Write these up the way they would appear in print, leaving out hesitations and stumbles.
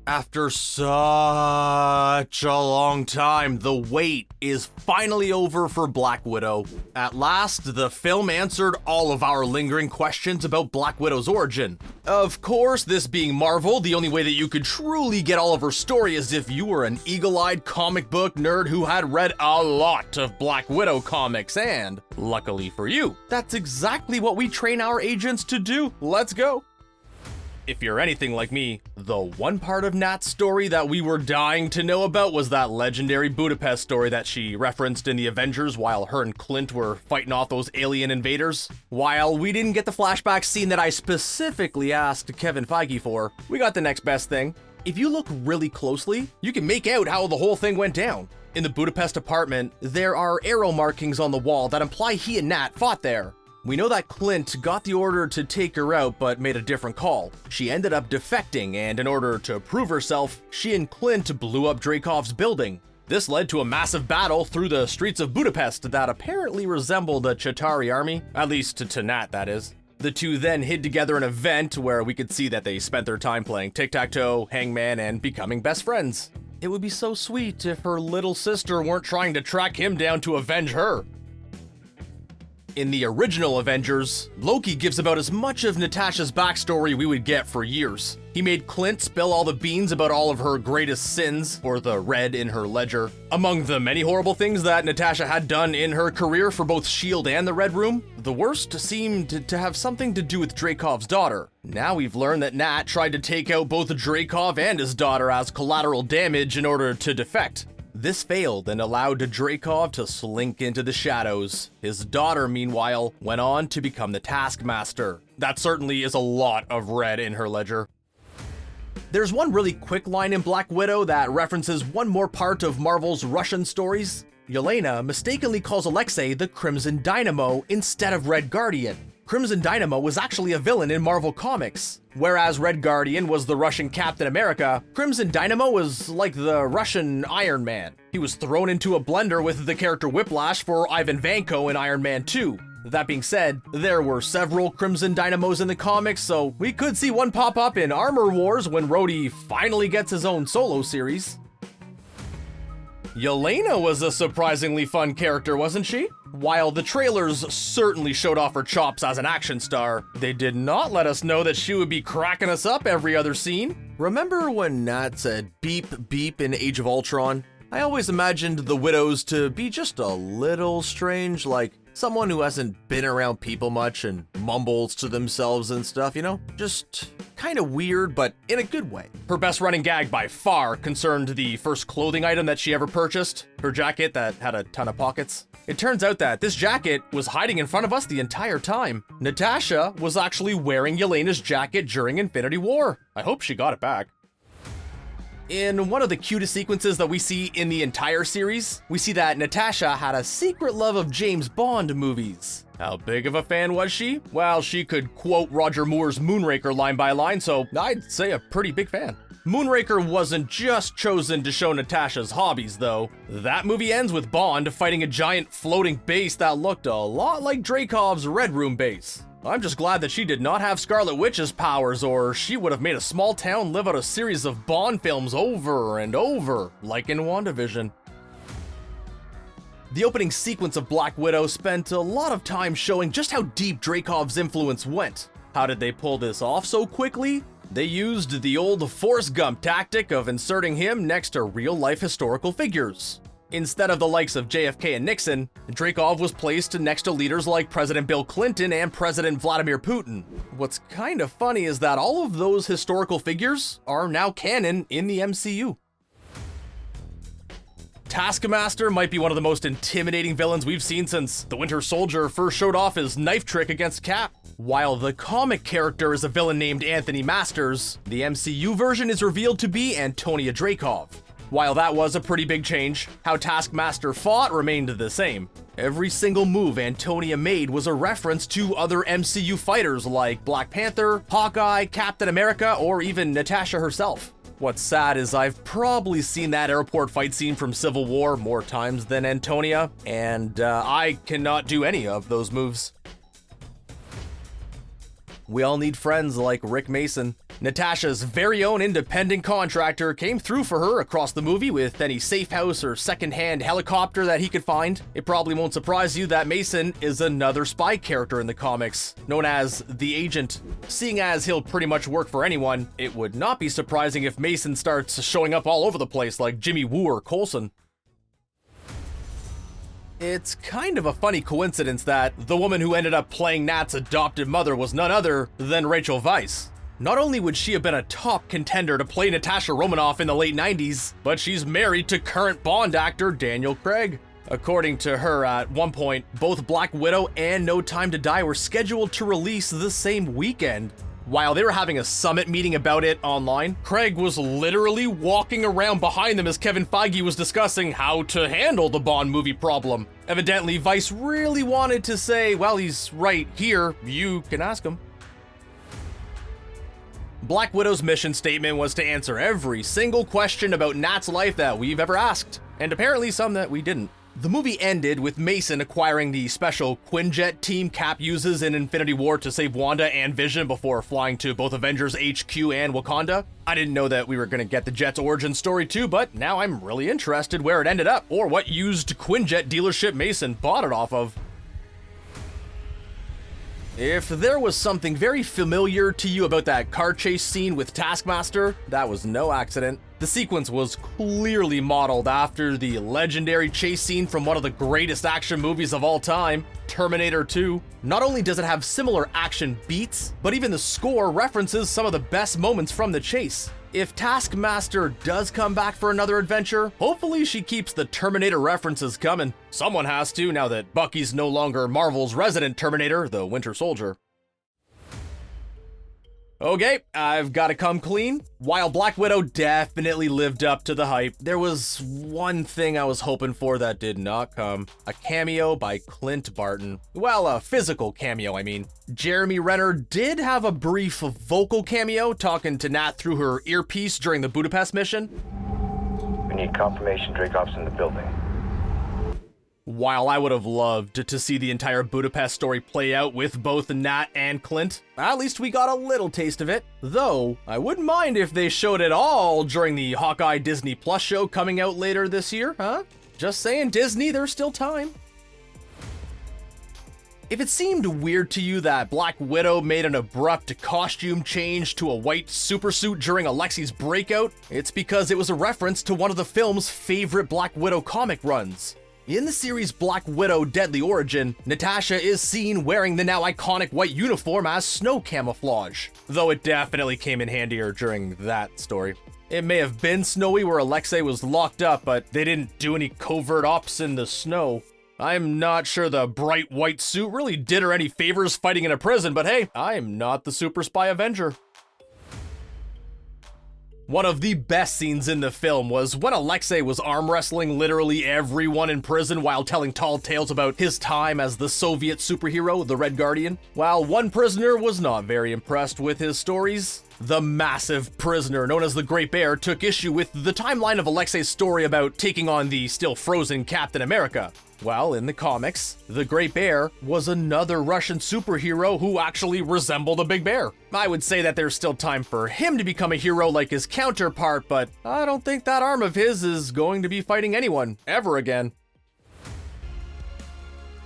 After such a long time, the wait is finally over for Black Widow. At last, the film answered all of our lingering questions about Black Widow's origin. Of course, this being Marvel, the only way that you could truly get all of her story is if you were an eagle-eyed comic book nerd who had read a lot of Black Widow comics, and luckily for you, that's exactly what we train our agents to do. Let's go. If you're anything like me, the one part of Nat's story that we were dying to know about was that legendary Budapest story that she referenced in the Avengers while her and Clint were fighting off those alien invaders. While we didn't get the flashback scene that I specifically asked Kevin Feige for, we got the next best thing. If you look really closely, you can make out how the whole thing went down. In the Budapest apartment, there are arrow markings on the wall that imply he and Nat fought there. We know that Clint got the order to take her out but made a different call. She ended up defecting, and in order to prove herself, she and Clint blew up Dreykov's building. This led to a massive battle through the streets of Budapest that apparently resembled a Chitauri army, at least to Nat, that is. The two then hid together an event where we could see that they spent their time playing tic-tac-toe, hangman, and becoming best friends. It would be so sweet if her little sister weren't trying to track him down to avenge her. In the original Avengers, Loki gives about as much of Natasha's backstory we would get for years. He made Clint spill all the beans about all of her greatest sins, or the red in her ledger. Among the many horrible things that Natasha had done in her career for both S.H.I.E.L.D. and the Red Room, the worst seemed to have something to do with Dreykov's daughter. Now we've learned that Nat tried to take out both Dreykov and his daughter as collateral damage in order to defect. This failed and allowed Dreykov to slink into the shadows. His daughter, meanwhile, went on to become the Taskmaster. That certainly is a lot of red in her ledger. There's one really quick line in Black Widow that references one more part of Marvel's Russian stories. Yelena mistakenly calls Alexei the Crimson Dynamo instead of Red Guardian. Crimson Dynamo was actually a villain in Marvel Comics. Whereas Red Guardian was the Russian Captain America, Crimson Dynamo was like the Russian Iron Man. He was thrown into a blender with the character Whiplash for Ivan Vanko in Iron Man 2. That being said, there were several Crimson Dynamos in the comics, so we could see one pop up in Armor Wars when Rhodey finally gets his own solo series. Yelena was a surprisingly fun character, wasn't she? While the trailers certainly showed off her chops as an action star, they did not let us know that she would be cracking us up every other scene. Remember when Nat said beep beep in Age of Ultron? I always imagined the widows to be just a little strange, like someone who hasn't been around people much and mumbles to themselves and stuff, you know? Just kind of weird, but in a good way. Her best running gag by far concerned the first clothing item that she ever purchased, her jacket that had a ton of pockets. It turns out that this jacket was hiding in front of us the entire time. Natasha was actually wearing Yelena's jacket during Infinity War. I hope she got it back. In one of the cutest sequences that we see in the entire series, we see that Natasha had a secret love of James Bond movies. How big of a fan was she? Well, she could quote Roger Moore's Moonraker line by line, so I'd say a pretty big fan. Moonraker wasn't just chosen to show Natasha's hobbies, though. That movie ends with Bond fighting a giant floating base that looked a lot like Dreykov's Red Room base. I'm just glad that she did not have Scarlet Witch's powers, or she would have made a small town live out a series of Bond films over and over, like in WandaVision. The opening sequence of Black Widow spent a lot of time showing just how deep Dreykov's influence went. How did they pull this off so quickly? They used the old Forrest Gump tactic of inserting him next to real-life historical figures. Instead of the likes of JFK and Nixon, Dreykov was placed next to leaders like President Bill Clinton and President Vladimir Putin. What's kind of funny is that all of those historical figures are now canon in the MCU. Taskmaster might be one of the most intimidating villains we've seen since the Winter Soldier first showed off his knife trick against Cap. While the comic character is a villain named Anthony Masters, the MCU version is revealed to be Antonia Dreykov. While that was a pretty big change, how Taskmaster fought remained the same. Every single move Antonia made was a reference to other MCU fighters like Black Panther, Hawkeye, Captain America, or even Natasha herself. What's sad is I've probably seen that airport fight scene from Civil War more times than Antonia, and I cannot do any of those moves. We all need friends like Rick Mason. Natasha's very own independent contractor came through for her across the movie with any safe house or second-hand helicopter that he could find. It probably won't surprise you that Mason is another spy character in the comics, known as the Agent. Seeing as he'll pretty much work for anyone, it would not be surprising if Mason starts showing up all over the place like Jimmy Woo or Coulson. It's kind of a funny coincidence that the woman who ended up playing Nat's adopted mother was none other than Rachel Weisz. Not only would she have been a top contender to play Natasha Romanoff in the late 90s, but she's married to current Bond actor Daniel Craig. According to her, at one point, both Black Widow and No Time to Die were scheduled to release the same weekend. While they were having a summit meeting about it online, Craig was literally walking around behind them as Kevin Feige was discussing how to handle the Bond movie problem. Evidently, Weisz really wanted to say, well, he's right here, you can ask him. Black Widow's mission statement was to answer every single question about Nat's life that we've ever asked, and apparently some that we didn't. The movie ended with Mason acquiring the special Quinjet team Cap uses in Infinity War to save Wanda and Vision before flying to both Avengers HQ and Wakanda. I didn't know that we were going to get the Jet's origin story too, but now I'm really interested where it ended up, or what used Quinjet dealership Mason bought it off of. If there was something very familiar to you about that car chase scene with Taskmaster, that was no accident. The sequence was clearly modeled after the legendary chase scene from one of the greatest action movies of all time, Terminator 2. Not only does it have similar action beats, but even the score references some of the best moments from the chase. If Taskmaster does come back for another adventure, hopefully she keeps the Terminator references coming. Someone has to, now that Bucky's no longer Marvel's resident Terminator, the Winter Soldier. Okay, I've gotta come clean. While Black Widow definitely lived up to the hype, there was one thing I was hoping for that did not come. A cameo by Clint Barton. Well, a physical cameo, I mean. Jeremy Renner did have a brief vocal cameo talking to Nat through her earpiece during the Budapest mission. We need confirmation Dreykov's in the building. While I would have loved to see the entire Budapest story play out with both Nat and Clint, at least we got a little taste of it. Though, I wouldn't mind if they showed it all during the Hawkeye Disney Plus show coming out later this year, huh? Just saying, Disney, there's still time. If it seemed weird to you that Black Widow made an abrupt costume change to a white supersuit during Alexi's breakout, it's because it was a reference to one of the film's favorite Black Widow comic runs. In the series Black Widow Deadly Origin, Natasha is seen wearing the now iconic white uniform as snow camouflage, though it definitely came in handier during that story. It may have been snowy where Alexei was locked up, but they didn't do any covert ops in the snow. I'm not sure the bright white suit really did her any favors fighting in a prison, but hey, I'm not the super spy Avenger. One of the best scenes in the film was when Alexei was arm wrestling literally everyone in prison while telling tall tales about his time as the Soviet superhero, the Red Guardian. While one prisoner was not very impressed with his stories, the massive prisoner known as the Great Bear took issue with the timeline of Alexei's story about taking on the still frozen Captain America. Well, in the comics, the Great Bear was another Russian superhero who actually resembled a big bear. I would say that there's still time for him to become a hero like his counterpart, but I don't think that arm of his is going to be fighting anyone, ever again.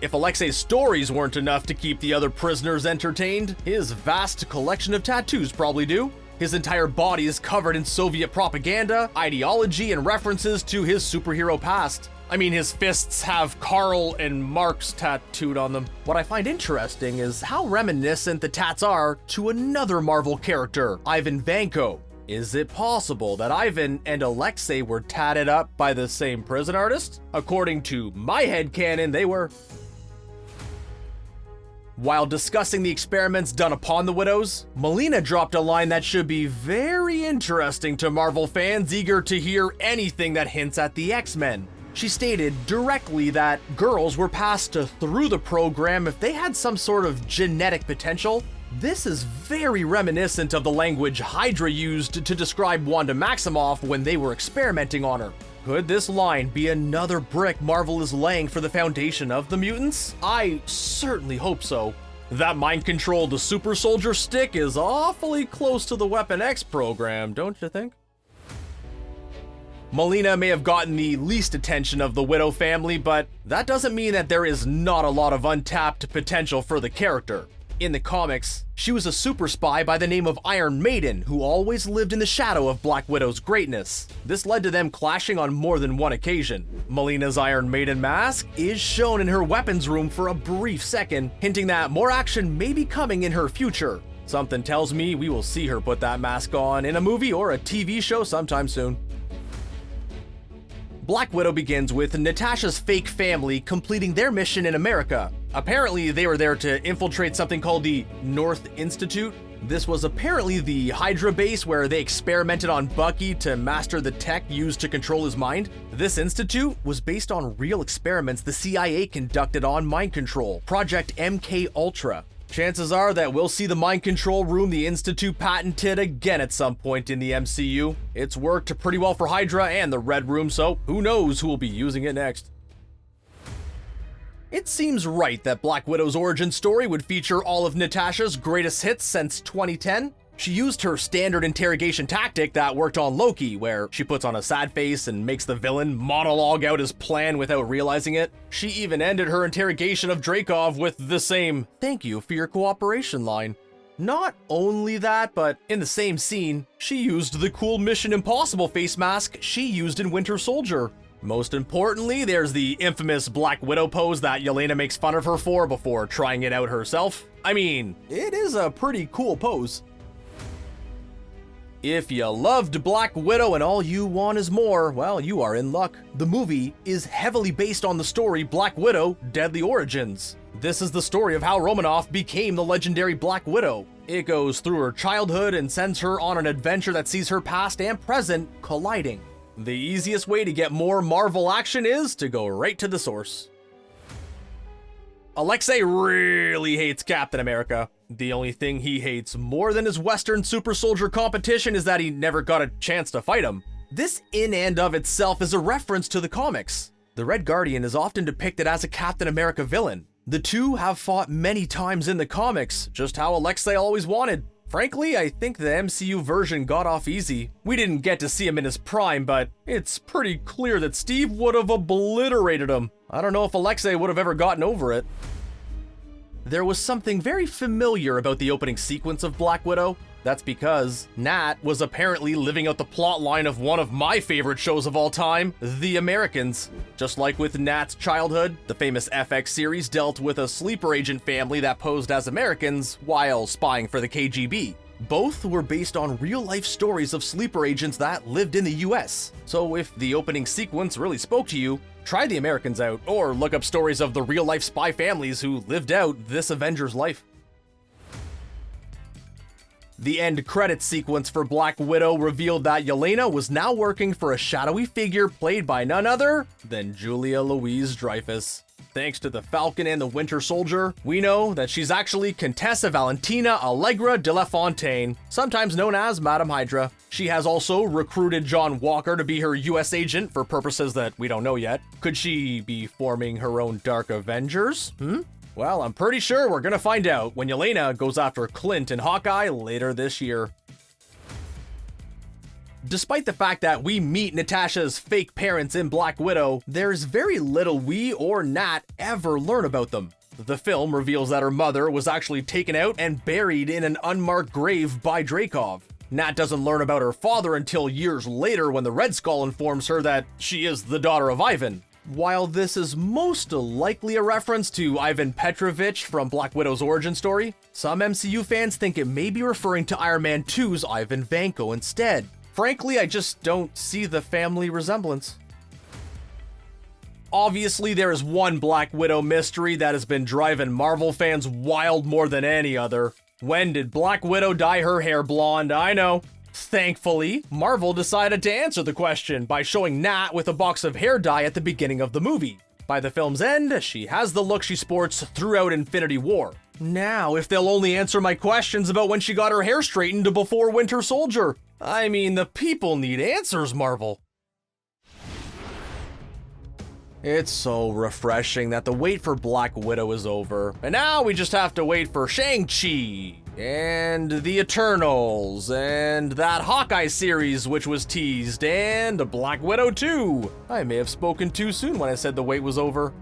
If Alexei's stories weren't enough to keep the other prisoners entertained, his vast collection of tattoos probably do. His entire body is covered in Soviet propaganda, ideology, and references to his superhero past. I mean, his fists have Karl and Marx tattooed on them. What I find interesting is how reminiscent the tats are to another Marvel character, Ivan Vanko. Is it possible that Ivan and Alexei were tatted up by the same prison artist? According to my headcanon, they were. While discussing the experiments done upon the widows, Melina dropped a line that should be very interesting to Marvel fans eager to hear anything that hints at the X-Men. She stated directly that girls were passed through the program if they had some sort of genetic potential. This is very reminiscent of the language Hydra used to describe Wanda Maximoff when they were experimenting on her. Could this line be another brick Marvel is laying for the foundation of the mutants? I certainly hope so. That mind-controlled super soldier stick is awfully close to the Weapon X program, don't you think? Yelena may have gotten the least attention of the Widow family, but that doesn't mean that there is not a lot of untapped potential for the character. In the comics, she was a super spy by the name of Iron Maiden who always lived in the shadow of Black Widow's greatness. This led to them clashing on more than one occasion. Yelena's Iron Maiden mask is shown in her weapons room for a brief second, hinting that more action may be coming in her future. Something tells me we will see her put that mask on in a movie or a TV show sometime soon. Black Widow begins with Natasha's fake family completing their mission in America. Apparently, they were there to infiltrate something called the North Institute. This was apparently the Hydra base where they experimented on Bucky to master the tech used to control his mind. This institute was based on real experiments the CIA conducted on mind control, Project MK Ultra. Chances are that we'll see the mind control room the Institute patented again at some point in the MCU. It's worked pretty well for Hydra and the Red Room, so who knows who will be using it next. It seems right that Black Widow's origin story would feature all of Natasha's greatest hits since 2010. She used her standard interrogation tactic that worked on Loki, where she puts on a sad face and makes the villain monologue out his plan without realizing it. She even ended her interrogation of Dreykov with the same "thank you for your cooperation" line. Not only that, but in the same scene, she used the cool Mission Impossible face mask she used in Winter Soldier. Most importantly, there's the infamous Black Widow pose that Yelena makes fun of her for before trying it out herself. I mean, it is a pretty cool pose. If you loved Black Widow and all you want is more, well, you are in luck. The movie is heavily based on the story Black Widow: Deadly Origins. This is the story of how Romanoff became the legendary Black Widow. It goes through her childhood and sends her on an adventure that sees her past and present colliding. The easiest way to get more Marvel action is to go right to the source. Alexei really hates Captain America. The only thing he hates more than his Western super soldier competition is that he never got a chance to fight him. This in and of itself is a reference to the comics. The Red Guardian is often depicted as a Captain America villain. The two have fought many times in the comics, just how Alexei always wanted. Frankly, I think the MCU version got off easy. We didn't get to see him in his prime, but it's pretty clear that Steve would have obliterated him. I don't know if Alexei would have ever gotten over it. There was something very familiar about the opening sequence of Black Widow. That's because Nat was apparently living out the plotline of one of my favorite shows of all time, The Americans. Just like with Nat's childhood, the famous FX series dealt with a sleeper agent family that posed as Americans while spying for the KGB. Both were based on real-life stories of sleeper agents that lived in the US. So if the opening sequence really spoke to you, try The Americans out, or look up stories of the real-life spy families who lived out this Avengers life. The end credits sequence for Black Widow revealed that Yelena was now working for a shadowy figure played by none other than Julia Louis-Dreyfus. Thanks to the Falcon and the Winter Soldier, we know that she's actually Contessa Valentina Allegra de la Fontaine, sometimes known as Madame Hydra. She has also recruited John Walker to be her US agent for purposes that we don't know yet. Could she be forming her own Dark Avengers? Well, I'm pretty sure we're gonna find out when Yelena goes after Clint and Hawkeye later this year. Despite the fact that we meet Natasha's fake parents in Black Widow, there's very little we or Nat ever learn about them. The film reveals that her mother was actually taken out and buried in an unmarked grave by Dreykov. Nat doesn't learn about her father until years later when the Red Skull informs her that she is the daughter of Ivan. While this is most likely a reference to Ivan Petrovich from Black Widow's origin story, some MCU fans think it may be referring to Iron Man 2's Ivan Vanko instead. Frankly, I just don't see the family resemblance. Obviously, there is one Black Widow mystery that has been driving Marvel fans wild more than any other. When did Black Widow dye her hair blonde? I know. Thankfully, Marvel decided to answer the question by showing Nat with a box of hair dye at the beginning of the movie. By the film's end, she has the look she sports throughout Infinity War. Now, if they'll only answer my questions about when she got her hair straightened before Winter Soldier. I mean, the people need answers, Marvel. It's so refreshing that the wait for Black Widow is over. And now we just have to wait for Shang-Chi, and the Eternals, and that Hawkeye series which was teased, and Black Widow 2. I may have spoken too soon when I said the wait was over.